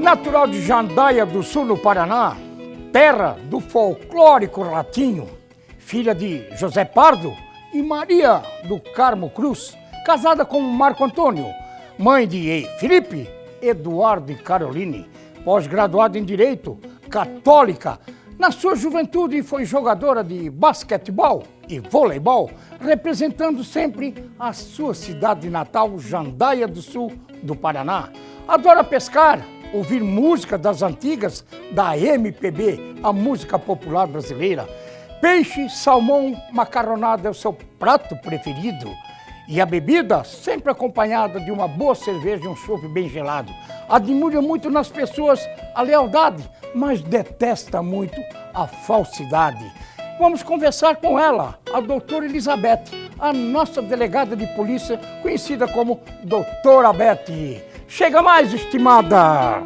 Natural de Jandaia do Sul, no Paraná, terra do folclórico Ratinho, filha de José Pardo e Maria do Carmo Cruz, casada com Marco Antônio, mãe de Felipe, Eduardo e Caroline, pós-graduada em Direito, católica. Na sua juventude foi jogadora de basquetebol e voleibol, representando sempre a sua cidade natal, Jandaia do Sul, do Paraná. Adora pescar, ouvir música das antigas, da MPB, a música popular brasileira. Peixe, salmão, macarronada é o seu prato preferido. E a bebida, sempre acompanhada de uma boa cerveja e um chopp bem gelado. Admira muito nas pessoas a lealdade, mas detesta muito a falsidade. Vamos conversar com ela, a doutora Elizabeth, a nossa delegada de polícia, conhecida como Doutora Beth. Chega mais, estimada!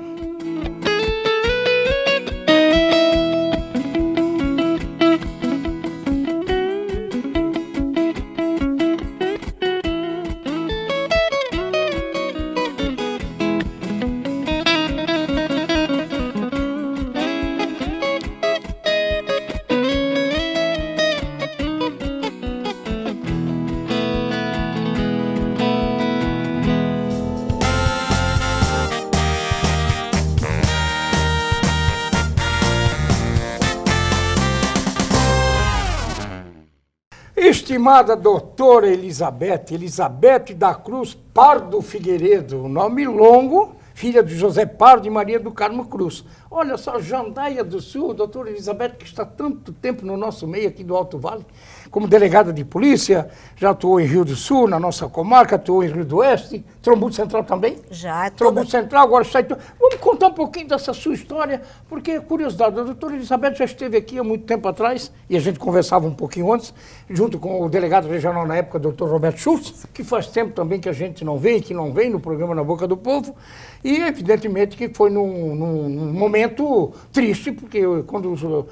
Estimada doutora Elizabeth da Cruz Pardo Figueiredo, nome longo, filha de José Pardo e Maria do Carmo Cruz. Olha só, Jandaia do Sul, doutora Elizabeth, que está há tanto tempo no nosso meio aqui do Alto Vale, como delegada de polícia, já atuou em Rio do Sul, na nossa comarca, atuou em Rio do Oeste, Trombudo Central também? Já. Trombudo Central, agora está... Vamos contar um pouquinho dessa sua história, porque, curiosidade, a doutora Elizabeth já esteve aqui há muito tempo atrás, e a gente conversava um pouquinho antes, junto com o delegado regional na época, doutor Roberto Schultz, que faz tempo também que a gente não vê, que não vem no programa Na Boca do Povo, e evidentemente que foi num momento triste, porque quando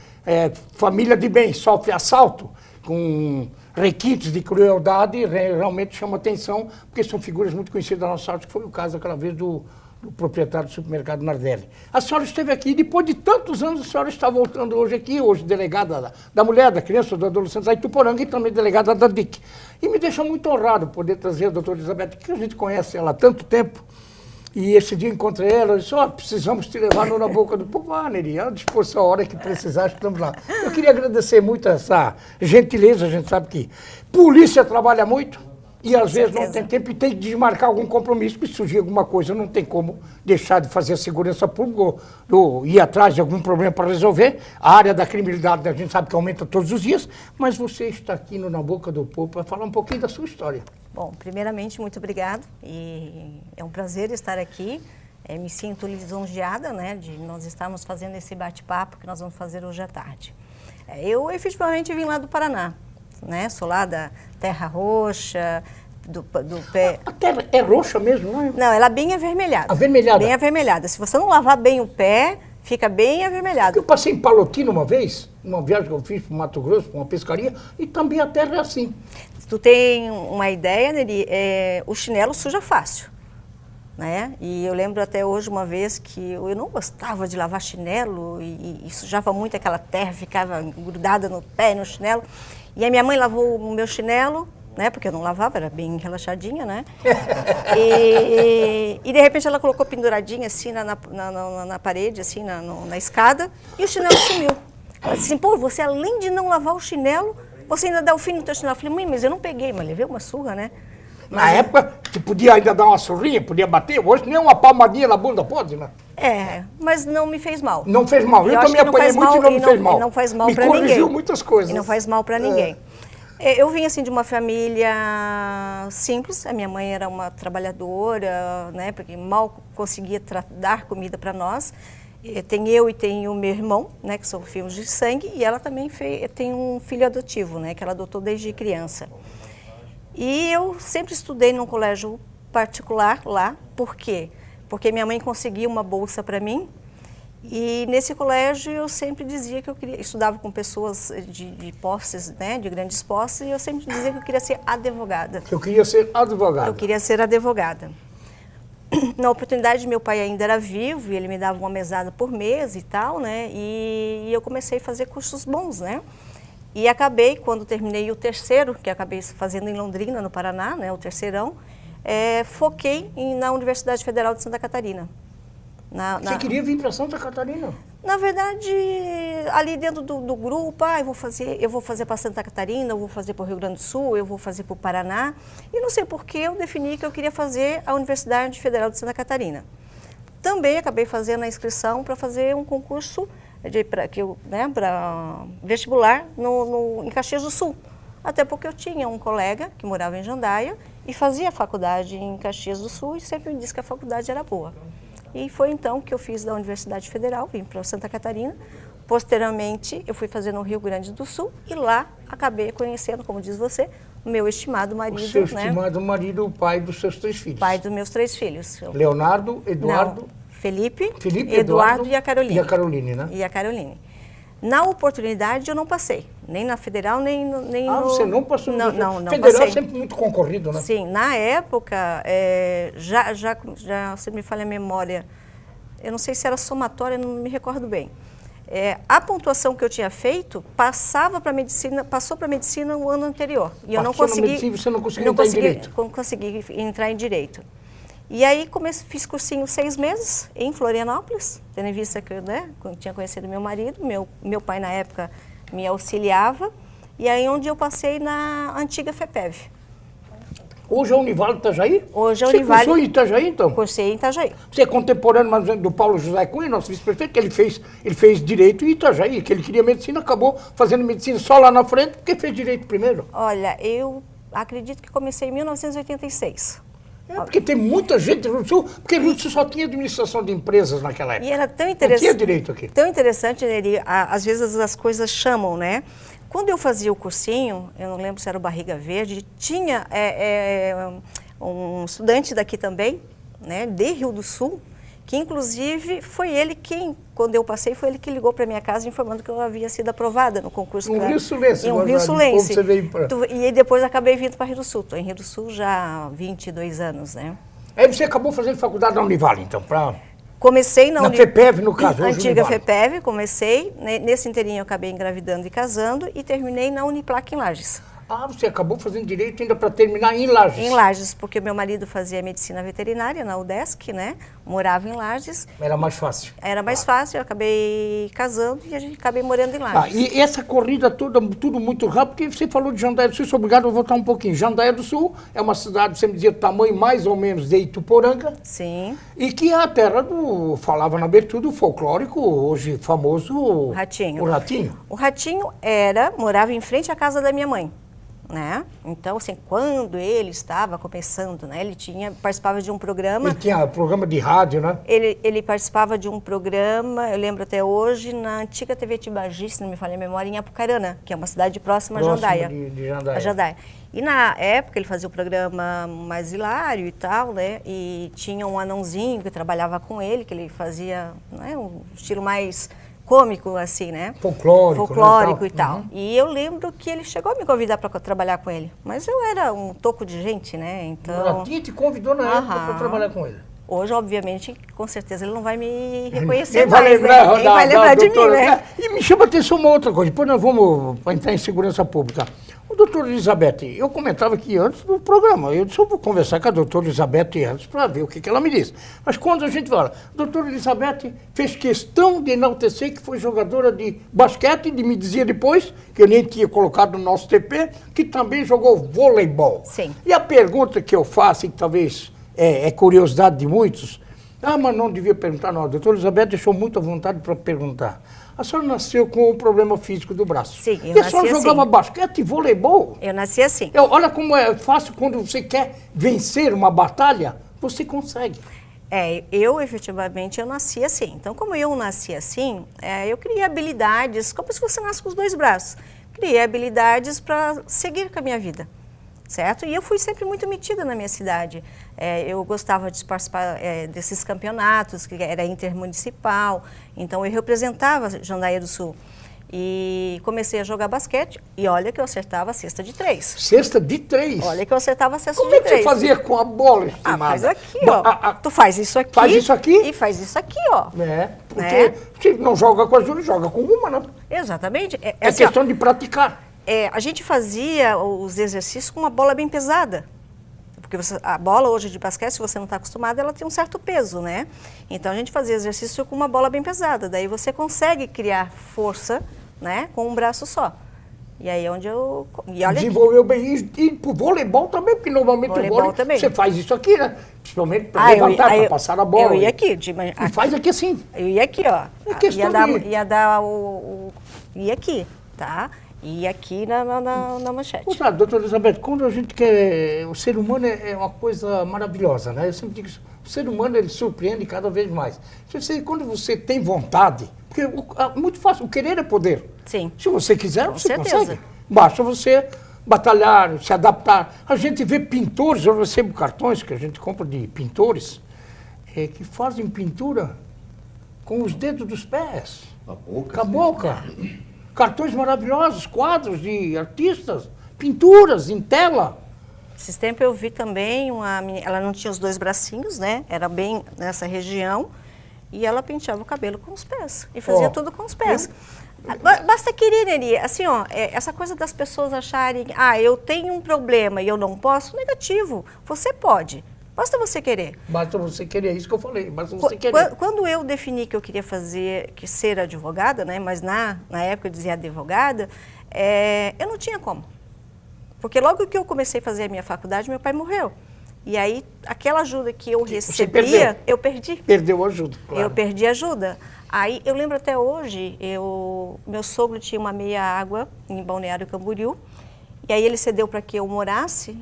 família de bem sofre assalto, com requintes de crueldade, realmente chama atenção, porque são figuras muito conhecidas da nossa arte, que foi o caso aquela vez do proprietário do supermercado Nardelli. A senhora esteve aqui, e depois de tantos anos, a senhora está voltando hoje aqui, hoje delegada da mulher, da criança, do adolescente, da Ituporanga, e também delegada da DIC. E me deixa muito honrado poder trazer a doutora Elizabeth, que a gente conhece ela há tanto tempo. E esse dia encontrei ela, ela disse, precisamos te levar Na Boca do Povo. Neri, à disposição, a hora que precisar, estamos lá. Eu queria agradecer muito essa gentileza, a gente sabe que polícia trabalha muito e às vezes não tem tempo e tem que desmarcar algum compromisso, se surgir alguma coisa, não tem como deixar de fazer a segurança pública ou ir atrás de algum problema para resolver. A área da criminalidade a gente sabe que aumenta todos os dias, mas você está aqui no Na Boca do Povo para falar um pouquinho da sua história. Bom, primeiramente, muito obrigado e é um prazer estar aqui. Me sinto lisonjeada, né, de nós estarmos fazendo esse bate-papo que nós vamos fazer hoje à tarde. Eu efetivamente vim lá do Paraná, né, sou lá da Terra Roxa, do pé... A terra é roxa mesmo, não é? Não, ela é bem avermelhada. Avermelhada? Bem avermelhada. Se você não lavar bem o pé, fica bem avermelhado. Eu passei em Palotina uma vez, uma viagem que eu fiz para o Mato Grosso, para uma pescaria, e também a terra é assim. Tu tem uma ideia, Neri, o chinelo suja fácil, né? E eu lembro até hoje uma vez que eu não gostava de lavar chinelo e sujava muito aquela terra, ficava grudada no pé, no chinelo. E a minha mãe lavou o meu chinelo, né? Porque eu não lavava, era bem relaxadinha, né? E de repente ela colocou penduradinha assim na parede, assim na escada, e o chinelo sumiu. Ela disse assim, pô, você além de não lavar o chinelo, você ainda dá o fim no teu chinelo. Eu falei, mãe, mas eu não peguei, mas levei uma surra, né? Na época, tu podia ainda dar uma surrinha, podia bater, hoje nem uma palmadinha na bunda pode, né? Mas não me fez mal. Não fez mal, eu também apanhei muito e não me fez mal. E não faz mal pra ninguém. Me corrigiu muitas coisas. E não faz mal pra ninguém. Eu vim assim de uma família simples, a minha mãe era uma trabalhadora, né, porque mal conseguia dar comida para nós. Tem eu e tem o meu irmão, né, que são filhos de sangue, e ela também tem um filho adotivo, né, que ela adotou desde criança. E eu sempre estudei num colégio particular lá, por quê? Porque minha mãe conseguia uma bolsa para mim, e nesse colégio eu sempre dizia que eu queria, estudava com pessoas de posses, né, de grandes posses, e eu sempre dizia que eu queria ser advogada. Eu queria ser advogada. Eu queria ser advogada. na oportunidade, meu pai ainda era vivo e ele me dava uma mesada por mês e tal, né? E eu comecei a fazer cursos bons, né? E acabei, quando terminei o terceiro, que acabei fazendo em Londrina, no Paraná, né? O terceirão, foquei na Universidade Federal de Santa Catarina. Você queria vir para Santa Catarina? Na verdade, ali dentro do grupo, eu vou fazer para Santa Catarina, eu vou fazer para o Rio Grande do Sul, eu vou fazer para o Paraná. E não sei por que eu defini que eu queria fazer a Universidade Federal de Santa Catarina. Também acabei fazendo a inscrição para fazer um concurso para vestibular em Caxias do Sul. Até porque eu tinha um colega que morava em Jandaia e fazia faculdade em Caxias do Sul e sempre me disse que a faculdade era boa. E foi então que eu fiz da Universidade Federal, vim para Santa Catarina. Posteriormente, eu fui fazer no Rio Grande do Sul e lá acabei conhecendo, como diz você, o meu estimado marido. O seu estimado marido, o pai dos seus 3 filhos. Pai dos meus 3 filhos. Leonardo, Eduardo... Não, Felipe, Eduardo e a Caroline. E a Caroline, né? E a Caroline. Na oportunidade, eu não passei, nem na Federal, nem no... Você não passou? Não Federal passei. É sempre muito concorrido, né? Sim, na época, se me falha a memória, eu não sei se era somatória, não me recordo bem. A pontuação que eu tinha feito passou para a medicina o ano anterior. E eu não consegui... Você não conseguiu entrar em direito? Não consegui entrar em direito. E aí fiz cursinho 6 meses em Florianópolis, tendo em vista que eu tinha conhecido meu marido, meu pai na época me auxiliava, e aí onde eu passei na antiga FEPEV. Hoje é a Univale Itajaí? Hoje é a Univale. Você cursou em Itajaí, então? Cursei em Itajaí. Você é contemporâneo do Paulo José Cunha, nosso vice-prefeito, que ele fez direito em Itajaí, que ele queria medicina, acabou fazendo medicina só lá na frente, porque fez direito primeiro. Olha, eu acredito que comecei em 1986. Porque tem muita gente no Rio do Sul, porque o Rio do Sul só tinha administração de empresas naquela época. E era tão interessante. Não tinha direito aqui. Tão interessante, Neri, às vezes as coisas chamam, né? Quando eu fazia o cursinho, eu não lembro se era o Barriga Verde, tinha um estudante daqui também, né, de Rio do Sul, que inclusive foi ele quem, quando eu passei, foi ele que ligou para minha casa informando que eu havia sido aprovada no concurso. Um Rio Sulense. Um Rio Sulense. Você veio pra... E aí depois acabei vindo para Rio do Sul. Estou em Rio do Sul já há 22 anos, né? Aí você acabou fazendo faculdade na Univale, então, para... Comecei na FEPEV, no caso, hoje antiga Univale. FEPEV, comecei. Nesse inteirinho eu acabei engravidando e casando e terminei na Uniplac em Lages. Ah, você acabou fazendo direito ainda para terminar em Lages. Em Lages, porque meu marido fazia medicina veterinária na UDESC, né? Morava em Lages. Era mais fácil. Era mais fácil, eu acabei casando e a gente acabei morando em Lages. E essa corrida toda, tudo muito rápido, porque você falou de Jandaia do Sul, sou obrigado a voltar um pouquinho. Jandaia do Sul é uma cidade, você me dizia, do tamanho mais ou menos de Ituporanga. Sim. E que é a terra falava na abertura, do folclórico, hoje famoso... Ratinho. O Ratinho. O Ratinho morava em frente à casa da minha mãe. Né? Então, assim, quando ele estava começando, né, ele participava de um programa... Ele tinha programa de rádio, né? Ele participava de um programa, eu lembro até hoje, na antiga TV Tibagi, se não me falha a memória, em Apucarana, que é uma cidade próxima a Jandaia. De Jandaia. A Jandaia. E na época ele fazia o programa mais hilário e tal, né? E tinha um anãozinho que trabalhava com ele, que ele fazia, né, um estilo mais... cômico, assim, né? Folclórico, né, e tal. Uhum. E eu lembro que ele chegou a me convidar para trabalhar com ele. Mas eu era um toco de gente, né? Então... A tia te convidou na época para trabalhar com ele. Hoje, obviamente, com certeza ele não vai me reconhecer Quem mais, vai lembrar, né? Quem vai lembrar de mim, né? E me chama a atenção uma outra coisa. Depois nós vamos entrar em segurança pública. O doutor Elizabeth, eu comentava aqui antes do programa, eu disse, eu vou conversar com a doutora Elizabeth antes para ver o que ela me disse. Mas quando a gente fala, a doutora Elizabeth fez questão de enaltecer que foi jogadora de basquete, e me dizia depois, que eu nem tinha colocado no nosso TP, que também jogou voleibol. Sim. E a pergunta que eu faço, e que talvez é curiosidade de muitos, mas não devia perguntar, não. A doutora Elizabeth deixou muito à vontade para perguntar. A senhora nasceu com um problema físico do braço. Sim, eu nasci assim. E a senhora jogava basquete e voleibol? Eu nasci assim. Olha como é fácil quando você quer vencer uma batalha, você consegue. Eu efetivamente eu nasci assim. Então, como eu nasci assim, eu criei habilidades, como se você nasce com os 2 braços. Criei habilidades para seguir com a minha vida. Certo? E eu fui sempre muito metida na minha cidade. Eu gostava de participar desses campeonatos, que era intermunicipal, então eu representava Jandaia do Sul. E comecei a jogar basquete e olha que eu acertava a cesta de 3. Cesta de 3? Olha que eu acertava a cesta Como de é que 3. você fazia com a bola, estimada? Faz aqui, ó. Tu faz isso aqui. Faz isso aqui? E faz isso aqui, ó. Porque se não joga com as duas, joga com uma, não. Exatamente. É assim, questão de praticar. A gente fazia os exercícios com uma bola bem pesada. Porque a bola hoje de basquete, se você não está acostumado, ela tem um certo peso, né? Então a gente fazia exercício com uma bola bem pesada. Daí você consegue criar força, né, com um braço só. E aí é onde eu... E olha desenvolveu bem. E pro voleibol também, porque normalmente o vôlei também. Você faz isso aqui, né? Principalmente para levantar, para passar a bola. Eu ia aqui. E faz aqui assim. Eu ia aqui, ó. É questão Ia aqui, tá? E aqui na manchete. Doutora Elizabeth, quando a gente quer... O ser humano é uma coisa maravilhosa, né? Eu sempre digo isso. O ser humano, ele surpreende cada vez mais. Quando você tem vontade... Porque é muito fácil. O querer é poder. Sim. Se você quiser, Com você certeza. consegue. Basta você batalhar, se adaptar. A gente vê pintores, eu recebo cartões que a gente compra de pintores, que fazem pintura com os dedos dos pés. Com a boca. Cartões maravilhosos, quadros de artistas, pinturas em tela. Esses tempos eu vi também uma menina, ela não tinha os 2 bracinhos, né? Era bem nessa região. E ela penteava o cabelo com os pés. E fazia tudo com os pés. Basta querer, Neri. Assim, ó, essa coisa das pessoas acharem, eu tenho um problema e eu não posso, negativo. Você pode. Basta você querer. Basta você querer, é isso que eu falei. Basta você querer. Quando eu defini que eu queria ser advogada, né? Mas na época eu dizia advogada, eu não tinha como. Porque logo que eu comecei a fazer a minha faculdade, meu pai morreu. E aí, aquela ajuda que eu recebia, eu perdi. Perdeu a ajuda, claro. Eu perdi a ajuda. Aí, eu lembro até hoje, meu sogro tinha uma meia-água em Balneário Camboriú, e aí ele cedeu para que eu morasse,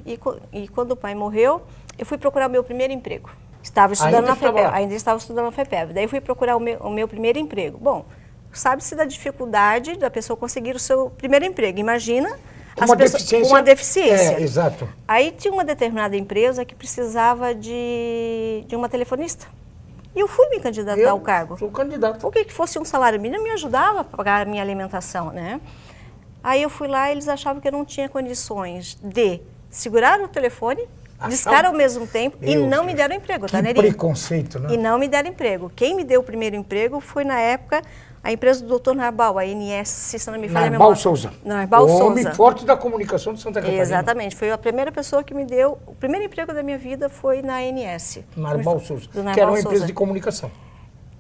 e quando o pai morreu, eu fui procurar o meu primeiro emprego. Estava estudando na FEPEV, ainda estava estudando na FEPEV. Daí, fui procurar o meu primeiro emprego. Bom, sabe-se da dificuldade da pessoa conseguir o seu primeiro emprego. Imagina... uma deficiência. Exato. Aí tinha uma determinada empresa que precisava de uma telefonista. E eu fui me candidatar ao cargo. Sou candidato. Porque que fosse um salário mínimo me ajudava a pagar a minha alimentação, né? Aí eu fui lá e eles achavam que eu não tinha condições de segurar o telefone, discar ao mesmo tempo e não me deram emprego, tá, Neri? Preconceito, né? E não me deram emprego. Quem me deu o primeiro emprego foi, na época, a empresa do Dr. Narbal, a ANS, se não me falha a memória. Narbal Souza. Narbal Souza. O homem forte da comunicação de Santa Catarina. Exatamente. Foi a primeira pessoa que me deu... O primeiro emprego da minha vida foi na ANS. Narbal Souza, Narbal que era uma Souza. Empresa de comunicação.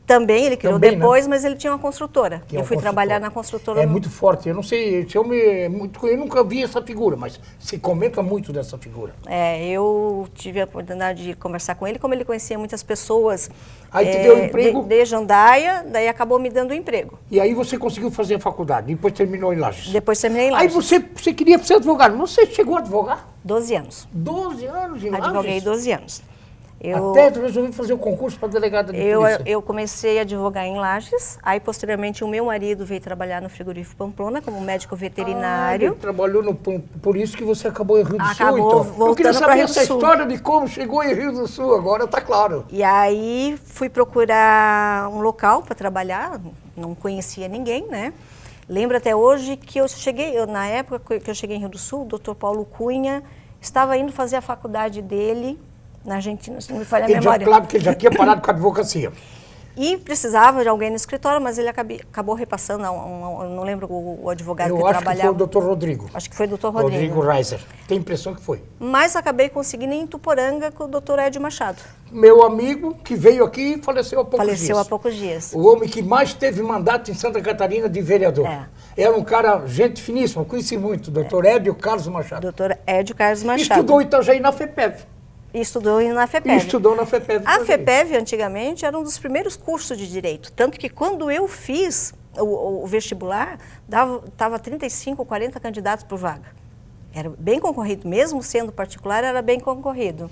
Também, ele criou Também, depois, mas ele tinha uma construtora. Que é Eu uma fui construtora. trabalhar na construtora. É muito forte. Eu não sei, eu nunca vi essa figura, mas se comenta muito dessa figura. Eu tive a oportunidade de conversar com ele, como ele conhecia muitas pessoas. Aí te deu emprego? De Jandaia, daí acabou me dando emprego. E aí você conseguiu fazer a faculdade, depois terminou em Lages. Depois terminei em Aí Lages. você queria ser advogado, você chegou a advogar? 12 anos. 12 anos em Lages? Advoguei 12 anos. Até tu resolveu fazer o concurso para delegada de polícia. Eu comecei a advogar em Lages, aí posteriormente o meu marido veio trabalhar no frigorífico Pamplona como médico veterinário. Ele trabalhou por isso que você acabou em Rio do Sul, Acabou então. Eu queria voltando pra saber Rio do essa Sul. história de como chegou em Rio do Sul, agora tá claro. E aí fui procurar um local para trabalhar, não conhecia ninguém, né? Lembro até hoje que na época que eu cheguei em Rio do Sul, o Dr. Paulo Cunha estava indo fazer a faculdade dele na Argentina, se não me falha a memória. Claro que ele já tinha parado com a advocacia. E precisava de alguém no escritório, mas ele acabou repassando, eu não lembro o advogado que trabalhava. Eu acho que foi o Dr. Rodrigo. Acho que foi o Dr. Rodrigo. Rodrigo Reiser. Tem a impressão que foi. Mas acabei conseguindo em Tuporanga com o Dr. Edio Machado. Meu amigo que veio aqui e faleceu há poucos dias. Faleceu há poucos dias. O homem que mais teve mandato em Santa Catarina de vereador. Era um cara, gente finíssima, conheci muito, Dr. Edio Carlos Machado. Dr. Edio Carlos Machado. Estudou em Itajaí na FEPEV. Estudou na FEPEV. Estudou na FEPEV. A FEPEV, antigamente, era um dos primeiros cursos de direito. Tanto que quando eu fiz o vestibular, estava 35, 40 candidatos por vaga. Era bem concorrido, mesmo sendo particular, era bem concorrido.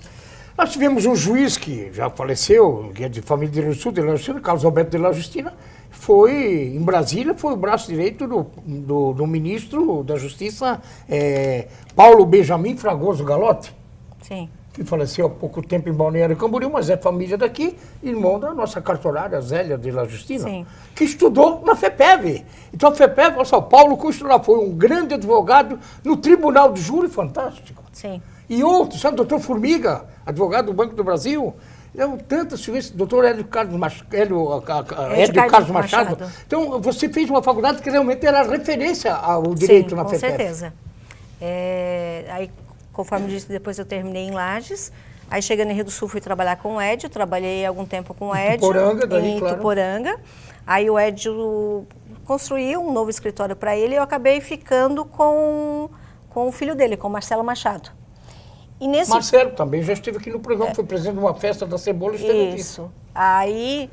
Nós tivemos um juiz que já faleceu, que é de família de Rio do Sul, de La Justina, Carlos Alberto de La Justina, foi, em Brasília, foi o braço direito do ministro da Justiça, Paulo Benjamin Fragoso Galotti. Sim. que faleceu há pouco tempo em Balneário Camboriú, mas é família daqui, irmão da nossa cartorária, Zélia de La Justina, Sim. que estudou na FEPEV. Então a FEPEV, olha só, Paulo Custo lá foi um grande advogado no Tribunal de Júri, fantástico. Sim. E outros, sabe, doutor Formiga, advogado do Banco do Brasil, tantas figuras, doutor Hélio Carlos Machado. Então, você fez uma faculdade que realmente era referência ao direito. Sim, na FEPEV. Com certeza. Aí, conforme disse, depois eu terminei em Lages. Aí, chegando em Rio do Sul, fui trabalhar com o Edio. Trabalhei algum tempo com o Edio. Tuporanga, daí, em claro. Tuporanga. Aí, o Edio construiu um novo escritório para ele e eu acabei ficando com o filho dele, com o Marcelo Machado. E nesse... Marcelo também já esteve aqui no programa, foi presidente de uma festa da Cebola e esteve aqui. Isso. Aí,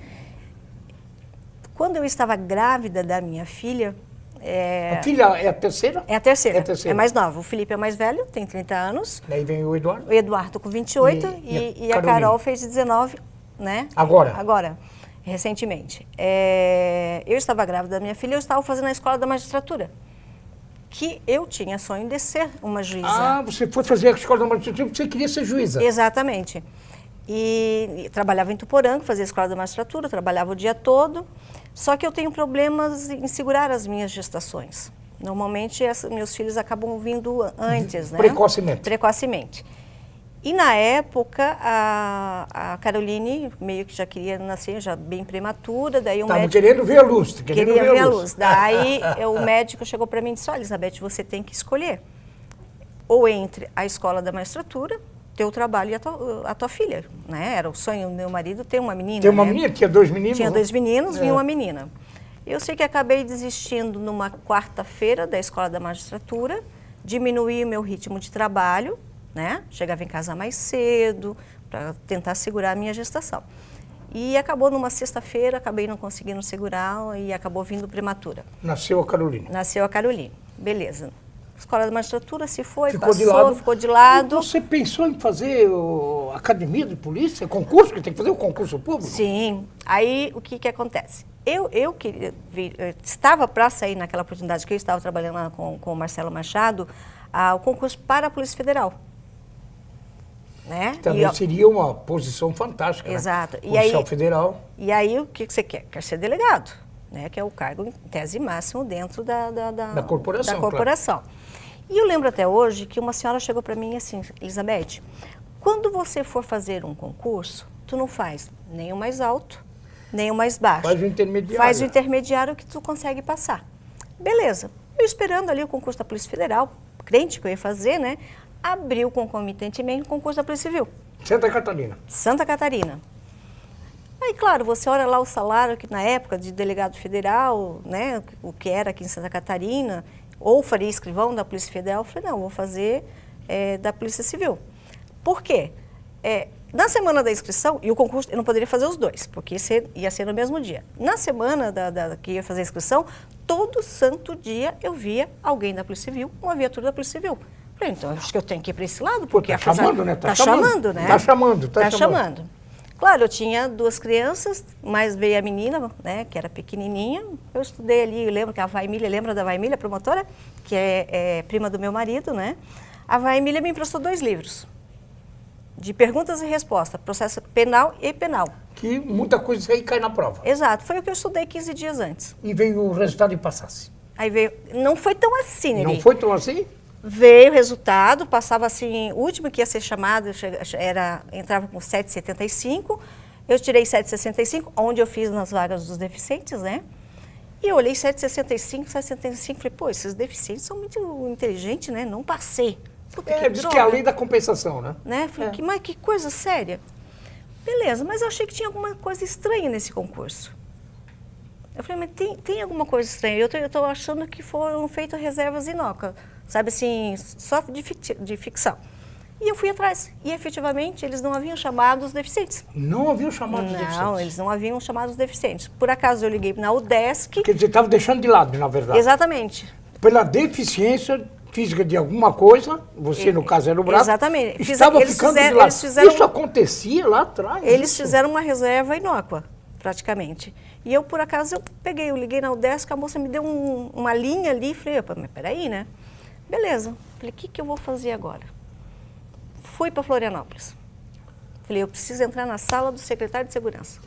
quando eu estava grávida da minha filha... A filha é a terceira? É a terceira. É a terceira. É mais nova. O Felipe é mais velho, tem 30 anos. Daí vem o Eduardo. O Eduardo com 28 e a Carol fez 19, né? Agora, recentemente. Eu estava grávida da minha filha, eu estava fazendo a escola da magistratura. Que eu tinha sonho de ser uma juíza. Ah, você foi fazer a escola da magistratura porque você queria ser juíza. Exatamente. E trabalhava em Tuporanga, fazia a escola da magistratura, trabalhava o dia todo. Só que eu tenho problemas em segurar as minhas gestações. Normalmente, meus filhos acabam vindo antes, né? Precocemente. Precocemente. E na época, a Caroline meio que já queria nascer, já bem prematura, daí o médico... querendo ver a luz. Queria ver a luz. Daí o médico chegou para mim e disse, olha, Elizabeth, você tem que escolher. Ou entre a escola da magistratura, teu trabalho e a tua filha, né? Era o sonho do meu marido ter uma menina. Tem uma menina? Tinha 2 meninos? Tinha 2 meninos e uma menina. Eu sei que acabei desistindo numa quarta-feira da escola da magistratura, diminuí o meu ritmo de trabalho, né? Chegava em casa mais cedo, para tentar segurar a minha gestação. E acabou numa sexta-feira, acabei não conseguindo segurar e acabou vindo prematura. Nasceu a Caroline. Nasceu a Caroline. Beleza. Escola da magistratura se foi, ficou de lado. Você pensou em fazer academia de polícia, concurso, que tem que fazer o concurso público? Sim. Aí, o que acontece? Eu estava para sair naquela oportunidade que eu estava trabalhando lá com o Marcelo Machado, o concurso para a Polícia Federal. Né? Também seria uma posição fantástica. Exato. Né? Policial Federal. E aí, o que você quer? Quer ser delegado, né? Que é o cargo em tese máximo dentro da corporação. Claro. E eu lembro até hoje que uma senhora chegou para mim assim, Elizabeth, quando você for fazer um concurso, tu não faz nem o mais alto, nem o mais baixo. Faz o intermediário. Faz o intermediário que tu consegue passar. Beleza. Eu esperando ali o concurso da Polícia Federal, crente que eu ia fazer, né? Abriu concomitantemente o concurso da Polícia Civil. Santa Catarina. Santa Catarina. Aí, claro, você olha lá o salário que na época de delegado federal, né? O que era aqui em Santa Catarina, ou faria escrivão da Polícia Federal, eu falei, não, vou fazer da Polícia Civil. Por quê? Na semana da inscrição, e o concurso, eu não poderia fazer os dois, porque ia ser no mesmo dia. Na semana que ia fazer a inscrição, todo santo dia eu via alguém da Polícia Civil, uma viatura da Polícia Civil. Falei, então, acho que eu tenho que ir para esse lado, porque... Tá chamando, né? Tá chamando, né? Tá chamando. Claro, eu tinha 2 crianças, mas veio a menina, né, que era pequenininha. Eu estudei ali, eu lembro que a Vaimília, lembra da Vaimília, promotora? Que é prima do meu marido, né? A Vaimília me emprestou 2 livros de perguntas e respostas, processo penal e penal. Que muita coisa aí cai na prova. Exato, foi o que eu estudei 15 dias antes. E veio o resultado e passasse. Aí veio, não foi tão assim, Neri. Não foi tão assim? Veio o resultado, passava assim, o último que ia ser chamado, entrava com 7,75, eu tirei 7,65, onde eu fiz nas vagas dos deficientes, né? E eu olhei 7,65, falei, pô, esses deficientes são muito inteligentes, né? Não passei. Puta, diz que é a lei da compensação, né? Falei, mas que coisa séria. Beleza, mas eu achei que tinha alguma coisa estranha nesse concurso. Eu falei, mas tem alguma coisa estranha. Eu estou achando que foram feitas reservas inócuas, sabe assim, só de ficção. E eu fui atrás. E efetivamente eles não haviam chamado os deficientes. Não haviam chamado os deficientes? Não, eles não haviam chamado os deficientes. Por acaso eu liguei na UDESC. Porque eles estavam deixando de lado, na verdade. Exatamente. Pela deficiência física de alguma coisa, você no caso era o braço. Exatamente. Estava ficando de lado. Isso acontecia lá atrás. Eles fizeram uma reserva inócua, praticamente. E eu, por acaso, eu liguei na UDESC, a moça me deu uma linha ali, falei, mas peraí, né? Beleza. Falei, o que eu vou fazer agora? Fui para Florianópolis. Falei, eu preciso entrar na sala do secretário de segurança.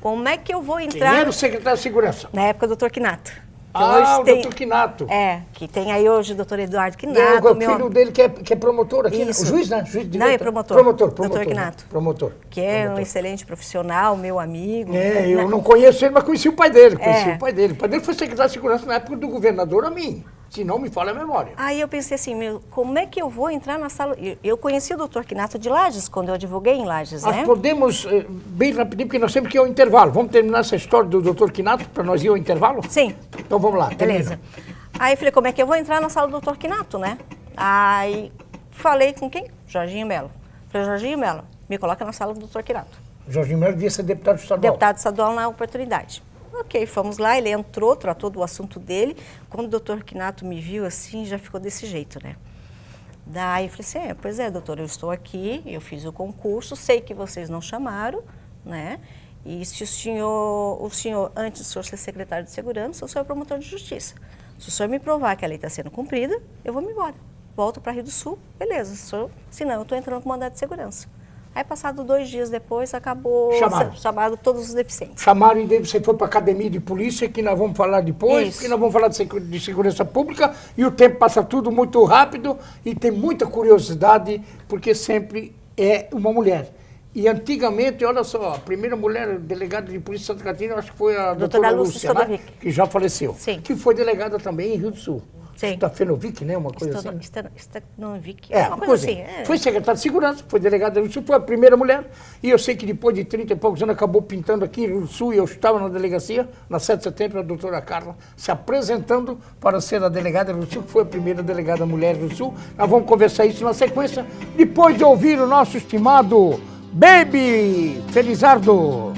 Como é que eu vou entrar? Quem era o secretário de segurança? Na época do Dr. Quinato. Ah, o doutor Quinato. Que tem aí hoje o doutor Eduardo Quinato. É, o filho dele que é promotor aqui. Isso. O juiz, né? Juiz de Não, é luta. promotor. Promotor. Doutor Quinato. Né? Promotor. Que é um excelente profissional, meu amigo. É, eu não conheço ele, mas conheci o pai dele. O pai dele foi secretário de segurança na época do governador a mim. Se não me falha a memória. Aí eu pensei assim, como é que eu vou entrar na sala? Eu conheci o doutor Quinato de Lages, quando eu advoguei em Lages, né? Nós podemos, bem rapidinho, porque nós temos que ir ao intervalo. Vamos terminar essa história do doutor Quinato para nós ir ao intervalo? Sim. Então vamos lá, beleza. Aí eu falei, como é que eu vou entrar na sala do doutor Quinato, né? Aí falei com quem? Jorginho Melo. Falei, Jorginho Melo, me coloca na sala do doutor Quinato. Jorginho Melo devia ser deputado estadual. Deputado estadual na oportunidade. Ok, fomos lá, ele entrou, tratou do assunto dele. Quando o doutor Quinato me viu assim, já ficou desse jeito, né? Daí eu falei assim, pois é, doutor, eu estou aqui, eu fiz o concurso, sei que vocês não chamaram, né? E se o senhor, antes do senhor ser secretário de segurança, o senhor é promotor de justiça. Se o senhor me provar que a lei está sendo cumprida, eu vou me embora. Volto para Rio do Sul, beleza, senão eu estou entrando com mandado de segurança. Aí, passado 2 dias depois, acabou chamado todos os deficientes. Chamaram e daí você foi para a academia de polícia, que nós vamos falar depois, porque nós vamos falar de segurança pública, e o tempo passa tudo muito rápido, e tem muita curiosidade, porque sempre é uma mulher. E antigamente, olha só, a primeira mulher delegada de polícia de Santa Catarina, acho que foi a doutora Lúcia, né? Que já faleceu. Sim. Que foi delegada também em Rio do Sul. Sim. Stefanovic, né? Uma coisa assim. Stefanovic. Uma coisa assim. Foi secretária de segurança, foi delegada do Sul, foi a primeira mulher. E eu sei que depois de 30 e poucos anos acabou pintando aqui no Sul, e eu estava na delegacia, na 7 de setembro, a doutora Carla, se apresentando para ser a delegada do Sul, que foi a primeira delegada mulher do Sul. Nós vamos conversar isso na sequência, depois de ouvir o nosso estimado Baby Felizardo.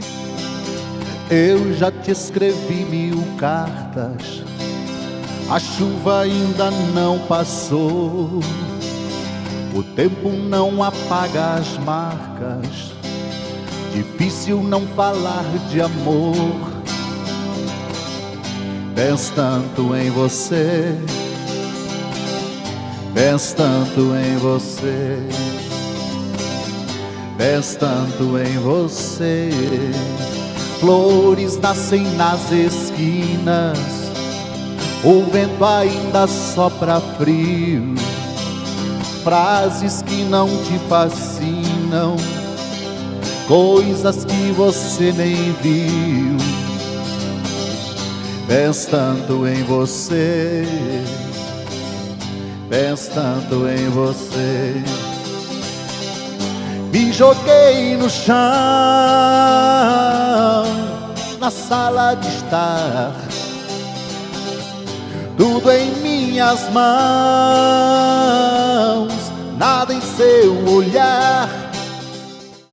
Eu já te escrevi 1000 cartas, a chuva ainda não passou, o tempo não apaga as marcas, difícil não falar de amor. Penso tanto em você, penso tanto em você, penso tanto em você. Flores nascem nas esquinas, o vento ainda sopra frio, frases que não te fascinam, coisas que você nem viu. Penso tanto em você, penso tanto em você. Me joguei no chão, na sala de estar, tudo em minhas mãos, nada em seu olhar.